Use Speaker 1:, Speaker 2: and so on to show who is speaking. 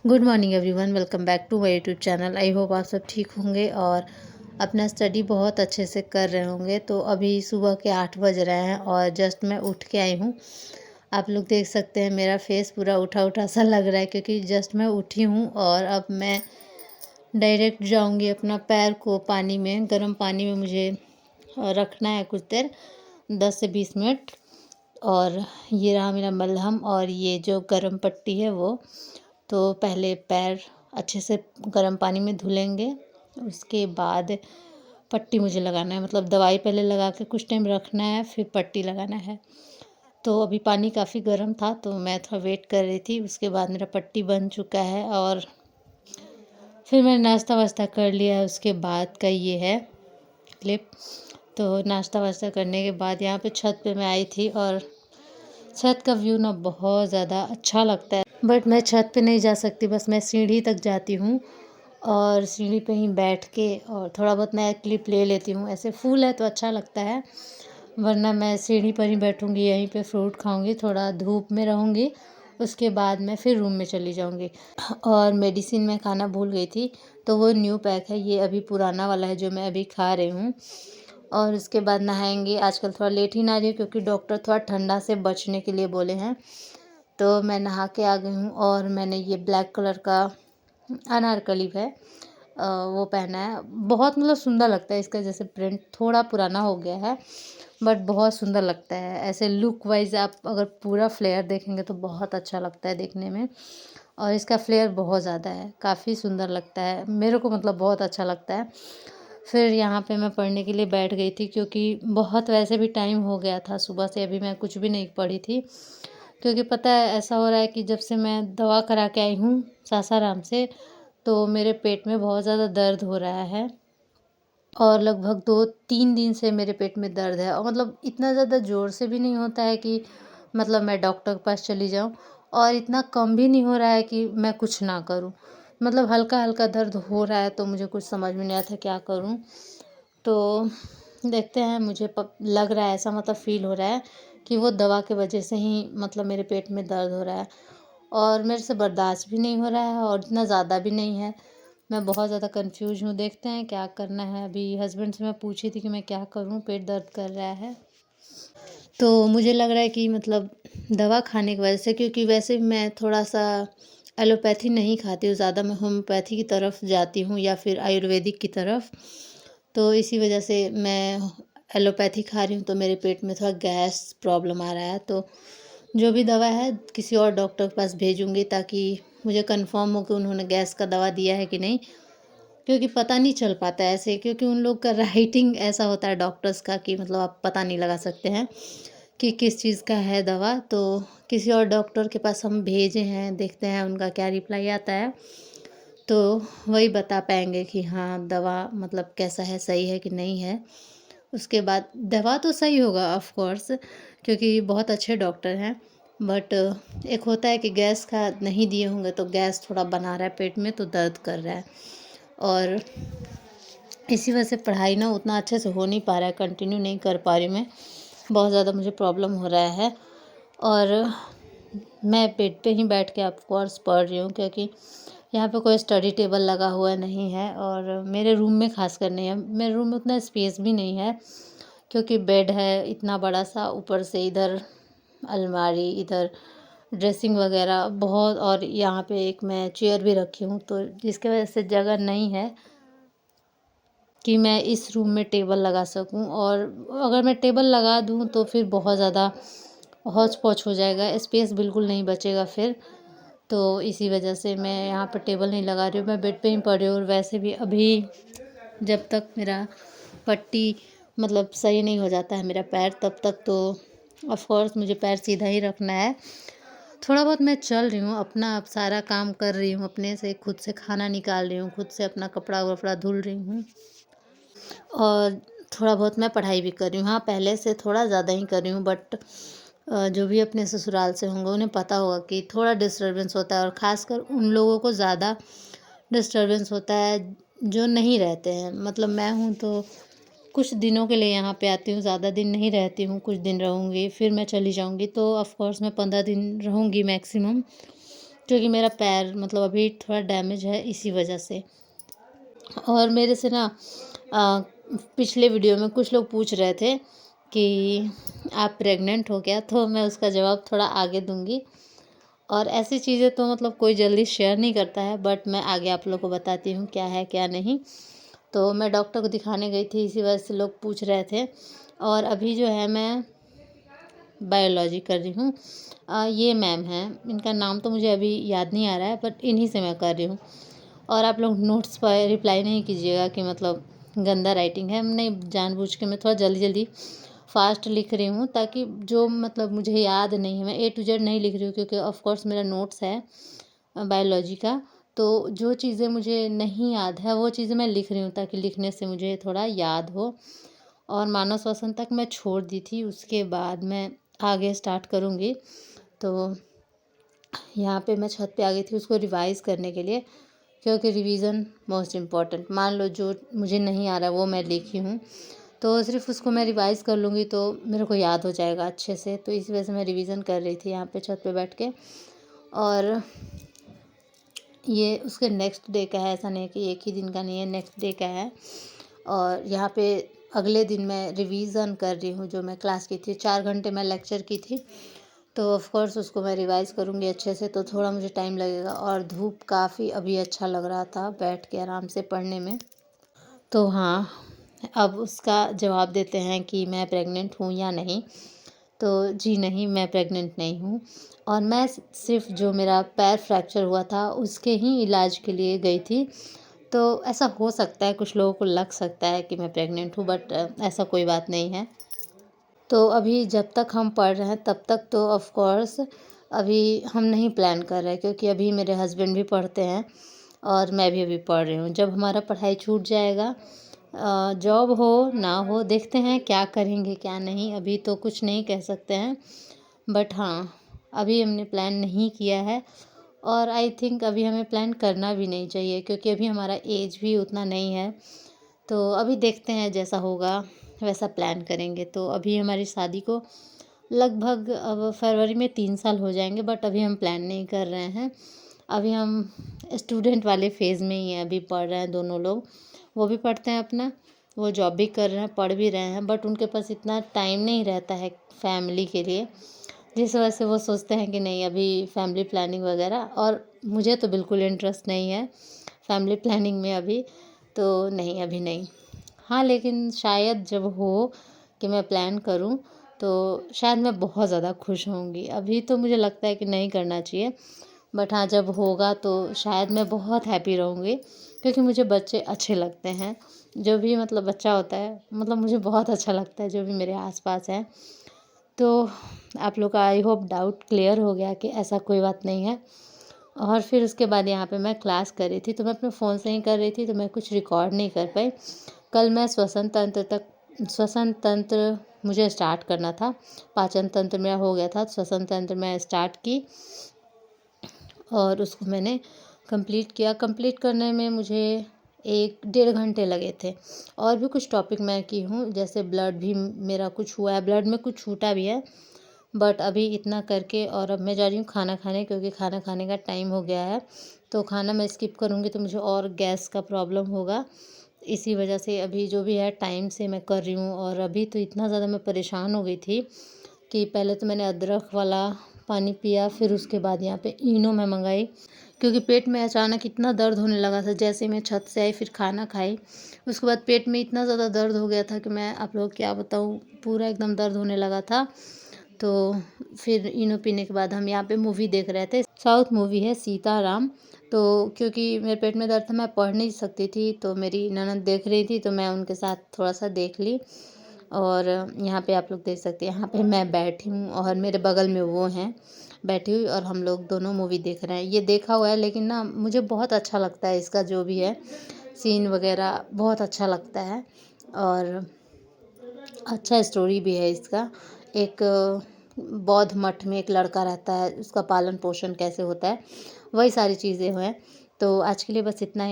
Speaker 1: Good morning everyone, welcome back to my YouTube channel. I hope आप सब ठीक होंगे और अपना स्टडी बहुत अच्छे से कर रहे होंगे। तो अभी सुबह के 8 बज रहे हैं और जस्ट मैं उठ के आई हूँ। आप लोग देख सकते हैं मेरा फेस पूरा उठा उठा सा लग रहा है क्योंकि जस्ट मैं उठी हूँ और अब मैं डायरेक्ट जाऊँगी अपना पैर को पानी में, गर्म पानी में मुझे रखना है कुछ देर, 10 से 20 मिनट। और ये रहा मेरा मलहम और ये जो गर्म पट्टी है वो। तो पहले पैर अच्छे से गर्म पानी में धुलेंगे, उसके बाद पट्टी मुझे लगाना है, मतलब दवाई पहले लगा के कुछ टाइम रखना है फिर पट्टी लगाना है। तो अभी पानी काफ़ी गर्म था तो मैं थोड़ा वेट कर रही थी। उसके बाद मेरा पट्टी बन चुका है और फिर मैंने नाश्ता वास्ता कर लिया है। उसके बाद का ये है क्लिप। तो नाश्ता वास्ता करने के बाद यहाँ पे छत पे मैं आई थी और छत का व्यू ना बहुत ज़्यादा अच्छा लगता है, बट मैं छत पे नहीं जा सकती, बस मैं सीढ़ी तक जाती हूँ और सीढ़ी पे ही बैठ के और थोड़ा बहुत मैं क्लिप ले लेती हूँ। ऐसे फूल है तो अच्छा लगता है, वरना मैं सीढ़ी पर ही बैठूँगी, यहीं पे फ्रूट खाऊँगी, थोड़ा धूप में रहूँगी। उसके बाद मैं फिर रूम में चली जाऊँगी। और मेडिसिन मैं खाना भूल गई थी, तो वो न्यू पैक है, ये अभी पुराना वाला है जो मैं अभी खा रही हूँ। और उसके बाद नहाएंगे। आजकल थोड़ा लेट ही नहा रही हूँ क्योंकि डॉक्टर थोड़ा ठंडा से बचने के लिए बोले हैं। तो मैं नहा के आ गई हूँ और मैंने ये ब्लैक कलर का अनारकली है वो पहना है। बहुत मतलब सुंदर लगता है इसका, जैसे प्रिंट थोड़ा पुराना हो गया है बट बहुत सुंदर लगता है। ऐसे लुक वाइज आप अगर पूरा फ्लेयर देखेंगे तो बहुत अच्छा लगता है देखने में। और इसका फ्लेयर बहुत ज़्यादा है, काफ़ी सुंदर लगता है मेरे को, मतलब बहुत अच्छा लगता है। फिर यहाँ पे मैं पढ़ने के लिए बैठ गई थी क्योंकि बहुत वैसे भी टाइम हो गया था, सुबह से अभी मैं कुछ भी नहीं पढ़ी थी। क्योंकि पता है ऐसा हो रहा है कि जब से मैं दवा करा के आई हूँ सासाराम से, तो मेरे पेट में बहुत ज़्यादा दर्द हो रहा है और लगभग 2-3 दिन से मेरे पेट में दर्द है। और मतलब इतना ज़्यादा ज़ोर से भी नहीं होता है कि मतलब मैं डॉक्टर के पास चली जाऊँ, और इतना कम भी नहीं हो रहा है कि मैं कुछ ना करूँ। मतलब हल्का हल्का दर्द हो रहा है तो मुझे कुछ समझ में नहीं आता क्या करूँ। तो देखते हैं, मुझे लग रहा है ऐसा, मतलब फ़ील हो रहा है कि वो दवा की वजह से ही मतलब मेरे पेट में दर्द हो रहा है और मेरे से बर्दाश्त भी नहीं हो रहा है और इतना ज़्यादा भी नहीं है। मैं बहुत ज़्यादा कंफ्यूज हूँ, देखते हैं क्या करना है। अभी हस्बैंड से मैं पूछी थी कि मैं क्या करूँ, पेट दर्द कर रहा है। तो मुझे लग रहा है कि मतलब दवा खाने की वजह से, क्योंकि वैसे भी मैं थोड़ा सा एलोपैथी नहीं खाती हूँ ज़्यादा, मैं होम्योपैथी की तरफ जाती हूँ या फिर आयुर्वेदिक की तरफ। तो इसी वजह से मैं एलोपैथी खा रही हूँ तो मेरे पेट में थोड़ा गैस प्रॉब्लम आ रहा है। तो जो भी दवा है किसी और डॉक्टर के पास भेजूँगी ताकि मुझे कंफर्म हो कि उन्होंने गैस का दवा दिया है कि नहीं। क्योंकि पता नहीं चल पाता है ऐसे, क्योंकि उन लोग का राइटिंग ऐसा होता है डॉक्टर्स का कि मतलब आप पता नहीं लगा सकते हैं कि किस चीज़ का है दवा। तो किसी और डॉक्टर के पास हम भेजे हैं, देखते हैं उनका क्या रिप्लाई आता है, तो वही बता पाएंगे कि हाँ दवा मतलब कैसा है, सही है कि नहीं है। उसके बाद दवा तो सही होगा ऑफ कोर्स, क्योंकि बहुत अच्छे डॉक्टर हैं। बट एक होता है कि गैस का नहीं दिए होंगे तो गैस थोड़ा बना रहा है पेट में तो दर्द कर रहा है। और इसी वजह से पढ़ाई ना उतना अच्छे से हो नहीं पा रहा है, कंटिन्यू नहीं कर पा रही मैं, बहुत ज़्यादा मुझे प्रॉब्लम हो रहा है। और मैं बेड पे ही बैठ के ऑफ कोर्स पढ़ रही हूँ क्योंकि यहाँ पे कोई स्टडी टेबल लगा हुआ नहीं है और मेरे रूम में खासकर नहीं है। मेरे रूम में उतना स्पेस भी नहीं है क्योंकि बेड है इतना बड़ा सा, ऊपर से इधर अलमारी, इधर ड्रेसिंग वगैरह बहुत, और यहाँ पे एक मैं चेयर भी रखी हूँ, तो जिसकी वजह से जगह नहीं है कि मैं इस रूम में टेबल लगा सकूं। और अगर मैं टेबल लगा दूं तो फिर बहुत ज़्यादा हौच पौच हो जाएगा, स्पेस बिल्कुल नहीं बचेगा फिर। तो इसी वजह से मैं यहाँ पर टेबल नहीं लगा रही हूँ, मैं बेड पे ही पड़ रही हूँ। और वैसे भी अभी जब तक मेरा पट्टी मतलब सही नहीं हो जाता है मेरा पैर, तब तक तो ऑफ कोर्स मुझे पैर सीधा ही रखना है। थोड़ा बहुत मैं चल रही हूँ, अपना अब सारा काम कर रही हूँ, अपने से खुद से खाना निकाल रही हूँ, खुद से अपना कपड़ा वपड़ा धुल रही हूँ और थोड़ा बहुत मैं पढ़ाई भी कर रही हूँ। हाँ, पहले से थोड़ा ज़्यादा ही कर रही हूँ, बट जो भी अपने ससुराल से होंगे उन्हें पता होगा कि थोड़ा डिस्टर्बेंस होता है, और ख़ासकर उन लोगों को ज़्यादा डिस्टर्बेंस होता है जो नहीं रहते हैं। मतलब मैं हूँ तो कुछ दिनों के लिए यहाँ पे आती हूँ, ज़्यादा दिन नहीं रहती हूँ, कुछ दिन रहूँगी फिर मैं चली जाऊँगी। तो ऑफ़ कोर्स मैं 15 दिन रहूँगी मैक्सिमम, क्योंकि मेरा पैर मतलब अभी थोड़ा डैमेज है इसी वजह से। और मेरे से ना पिछले वीडियो में कुछ लोग पूछ रहे थे कि आप प्रेग्नेंट हो क्या, तो मैं उसका जवाब थोड़ा आगे दूंगी। और ऐसी चीज़ें तो मतलब कोई जल्दी शेयर नहीं करता है, बट मैं आगे आप लोगों को बताती हूँ क्या है क्या नहीं। तो मैं डॉक्टर को दिखाने गई थी, इसी वजह से लोग पूछ रहे थे। और अभी जो है मैं बायोलॉजी कर रही हूँ। ये मैम हैं, इनका नाम तो मुझे अभी याद नहीं आ रहा है, बट इन्हीं से मैं कर रही हूँ। और आप लोग नोट्स पर रिप्लाई नहीं कीजिएगा कि मतलब गंदा राइटिंग है, नहीं, जानबूझ के मैं थोड़ा जल्दी जल्दी फास्ट लिख रही हूँ, ताकि जो मतलब मुझे याद नहीं है, मैं A to Z नहीं लिख रही हूँ, क्योंकि ऑफ कोर्स मेरा नोट्स है बायोलॉजी का। तो जो चीज़ें मुझे नहीं याद है वो चीज़ें मैं लिख रही हूँ, ताकि लिखने से मुझे थोड़ा याद हो। और मानव श्वसन तक मैं छोड़ दी थी, उसके बाद मैं आगे स्टार्ट करूँगी। तो यहाँ पे मैं छत पे आ गई थी उसको रिवाइज़ करने के लिए, क्योंकि रिवीजन मोस्ट इम्पॉर्टेंट। मान लो जो मुझे नहीं आ रहा है वो मैं लिखी हूँ, तो सिर्फ उसको मैं रिवाइज़ कर लूँगी तो मेरे को याद हो जाएगा अच्छे से। तो इस वजह से मैं रिवीजन कर रही थी यहाँ पे छत पे बैठ के। और ये उसके नेक्स्ट डे का है, ऐसा नहीं है कि एक ही दिन का नहीं है, नेक्स्ट डे का है। और यहाँ पे अगले दिन मैं रिवीज़न कर रही हूँ जो मैं क्लास की थी, 4 घंटे मैं लेक्चर की थी। तो ऑफ़ कोर्स उसको मैं रिवाइज़ करूँगी अच्छे से, तो थोड़ा मुझे टाइम लगेगा। और धूप काफ़ी अभी अच्छा लग रहा था बैठ के आराम से पढ़ने में। तो हाँ, अब उसका जवाब देते हैं कि मैं प्रेग्नेंट हूँ या नहीं। तो जी नहीं, मैं प्रेग्नेंट नहीं हूँ। और मैं सिर्फ़ जो मेरा पैर फ्रैक्चर हुआ था उसके ही इलाज के लिए गई थी। तो ऐसा हो सकता है, कुछ लोगों को लग सकता है कि मैं प्रेग्नेंट हूँ, बट ऐसा कोई बात नहीं है। तो अभी जब तक हम पढ़ रहे हैं तब तक तो ऑफ़ कोर्स अभी हम नहीं प्लान कर रहे हैं, क्योंकि अभी मेरे हस्बैंड भी पढ़ते हैं और मैं भी अभी पढ़ रही हूँ। जब हमारा पढ़ाई छूट जाएगा, जॉब हो ना हो, देखते हैं क्या करेंगे क्या नहीं, अभी तो कुछ नहीं कह सकते हैं। बट हाँ, अभी हमने प्लान नहीं किया है। और आई थिंक अभी हमें प्लान करना भी नहीं चाहिए, क्योंकि अभी हमारा एज भी उतना नहीं है। तो अभी देखते हैं, जैसा होगा वैसा प्लान करेंगे। तो अभी हमारी शादी को लगभग अब फरवरी में 3 साल हो जाएंगे, बट अभी हम प्लान नहीं कर रहे हैं। अभी हम स्टूडेंट वाले फ़ेज़ में ही हैं, अभी पढ़ रहे हैं दोनों लोग। वो भी पढ़ते हैं अपना, वो जॉब भी कर रहे हैं, पढ़ भी रहे हैं, बट उनके पास इतना टाइम नहीं रहता है फैमिली के लिए, जिस वजह से वो सोचते हैं कि नहीं अभी फैमिली प्लानिंग वगैरह। और मुझे तो बिल्कुल इंटरेस्ट नहीं है फैमिली प्लानिंग में अभी, तो नहीं, अभी नहीं। हाँ, लेकिन शायद जब हो कि मैं प्लान करूँ तो शायद मैं बहुत ज़्यादा खुश होंगी। अभी तो मुझे लगता है कि नहीं करना चाहिए, बट हाँ, जब होगा तो शायद मैं बहुत हैप्पी रहूँगी, क्योंकि मुझे बच्चे अच्छे लगते हैं। जो भी मतलब बच्चा होता है, मतलब मुझे बहुत अच्छा लगता है जो भी मेरे आस-पास है। तो आप लोग का आई होप डाउट क्लियर हो गया कि ऐसा कोई बात नहीं है। और फिर उसके बाद यहाँ पे मैं क्लास कर रही थी, तो मैं अपने फ़ोन से ही कर रही थी, तो मैं कुछ रिकॉर्ड नहीं कर पाई। कल मैं श्वसन तंत्र मुझे स्टार्ट करना था, पाचन तंत्र मेरा हो गया था, श्वसन तंत्र मैं स्टार्ट की और उसको मैंने कंप्लीट किया। कंप्लीट करने में मुझे 1 डेढ़ घंटे लगे थे। और भी कुछ टॉपिक मैं की हूँ, जैसे ब्लड भी मेरा कुछ हुआ है, ब्लड में कुछ छूटा भी है। बट अभी इतना करके और अब मैं जा रही हूँ खाना खाने, क्योंकि खाना खाने का टाइम हो गया है। तो खाना मैं स्किप करूँगी तो मुझे और गैस का प्रॉब्लम होगा। इसी वजह से अभी जो भी है टाइम से मैं कर रही हूँ। और अभी तो इतना ज़्यादा मैं परेशान हो गई थी कि पहले तो मैंने अदरक वाला पानी पिया, फिर उसके बाद यहाँ पे इनो मैं मंगाई, क्योंकि पेट में अचानक इतना दर्द होने लगा था। जैसे मैं छत से आई फिर खाना खाई, उसके बाद पेट में इतना ज़्यादा दर्द हो गया था कि मैं आप लोग क्या बताऊँ, पूरा एकदम दर्द होने लगा था। तो फिर इनो पीने के बाद हम यहाँ पे मूवी देख रहे थे, साउथ मूवी है सीताराम। तो क्योंकि मेरे पेट में दर्द था, मैं पढ़ नहीं सकती थी, तो मेरी ननद देख रही थी तो मैं उनके साथ थोड़ा सा देख ली। और यहाँ पे आप लोग देख सकते हैं, यहाँ पे मैं बैठी हूँ और मेरे बगल में वो हैं बैठी हुई, और हम लोग दोनों मूवी देख रहे हैं। ये देखा हुआ है, लेकिन ना मुझे बहुत अच्छा लगता है इसका जो भी है सीन वगैरह, बहुत अच्छा लगता है। और अच्छा स्टोरी भी है इसका। एक बौद्ध मठ में एक लड़का रहता है, उसका पालन पोषण कैसे होता है, वही सारी चीज़ें हैं। तो आज के लिए बस इतना ही।